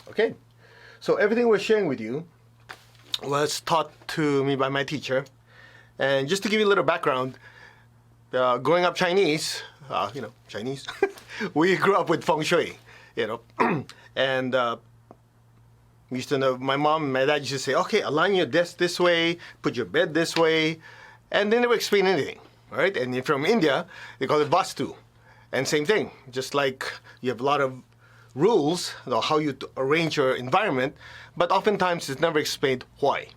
Okay, so everything we're sharing with you was taught to me by my teacher. And just to give you a little background, growing up Chinese, Chinese, we grew up with Feng Shui, and we used to know, my mom and my dad used to say, okay, align your desk this way, put your bed this way, and they never explain anything, all right? And if from India, they call it Vastu. And same thing, just like you have a lot of rules, how you arrange your environment, but oftentimes it's never explained why.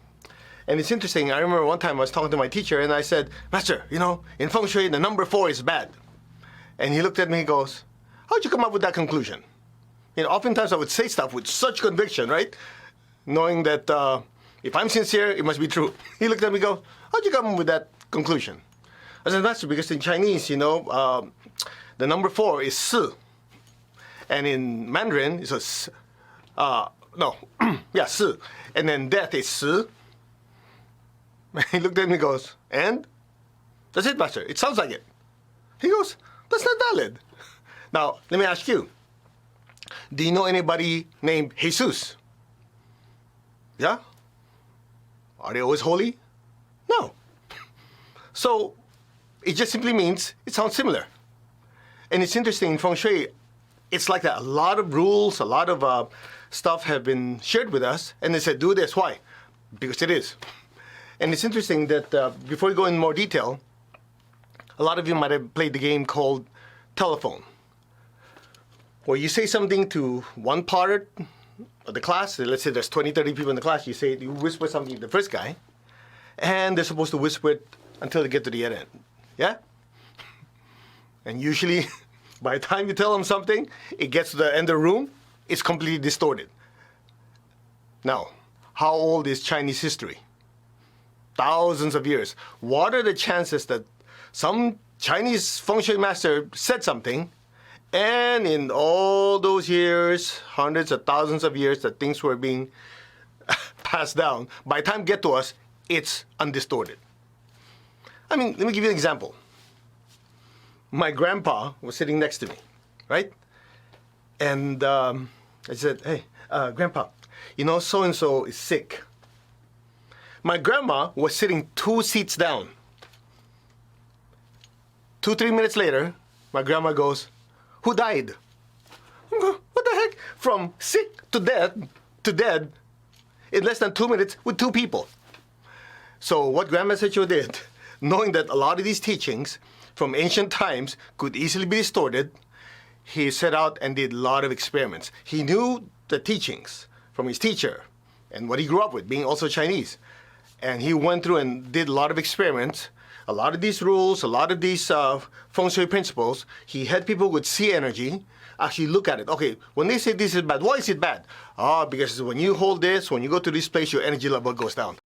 And it's interesting, I remember one time I was talking to my teacher and I said, Master, in Feng Shui, the number 4 is bad. And he looked at me and goes, how'd you come up with that conclusion? Oftentimes I would say stuff with such conviction, right? Knowing that if I'm sincere, it must be true. He looked at me and goes, how'd you come up with that conclusion? I said, Master, because in Chinese, the number 4 is Si. And in Mandarin, it's Si. And then death is Si. He looked at me and goes, and? That's it, Master. It sounds like it. He goes, that's not valid. Now, let me ask you. Do you know anybody named Jesus? Yeah? Are they always holy? No. So, it just simply means it sounds similar. And it's interesting, in Feng Shui, it's like that. A lot of rules, a lot of stuff have been shared with us, and they said, do this. Why? Because it is. And it's interesting that before we go in more detail, a lot of you might have played the game called telephone, where you say something to one part of the class. Let's say there's 20, 30 people in the class. You whisper something to the first guy, and they're supposed to whisper it until they get to the other end. Yeah? And usually, by the time you tell them something, it gets to the end of the room, it's completely distorted. Now, how old is Chinese history? Thousands of years. What are the chances that some Chinese Feng Shui master said something, and in all those years, hundreds of thousands of years that things were being passed down, by the time it get to us, it's undistorted? I mean, let me give you an example. My grandpa was sitting next to me, right? And I said, hey, Grandpa, so-and-so is sick. My grandma was sitting 2 seats down. 2-3 minutes later, my grandma goes, who died? I'm going, what the heck? From sick to dead in less than 2 minutes with 2 people. So what Grandma Secho did, knowing that a lot of these teachings from ancient times could easily be distorted, he set out and did a lot of experiments. He knew the teachings from his teacher and what he grew up with, being also Chinese. And he went through and did a lot of experiments. A lot of these rules, a lot of these Feng Shui principles, he had people with see energy actually look at it. Okay, when they say this is bad, why is it bad? Because when you hold this, when you go to this place, your energy level goes down.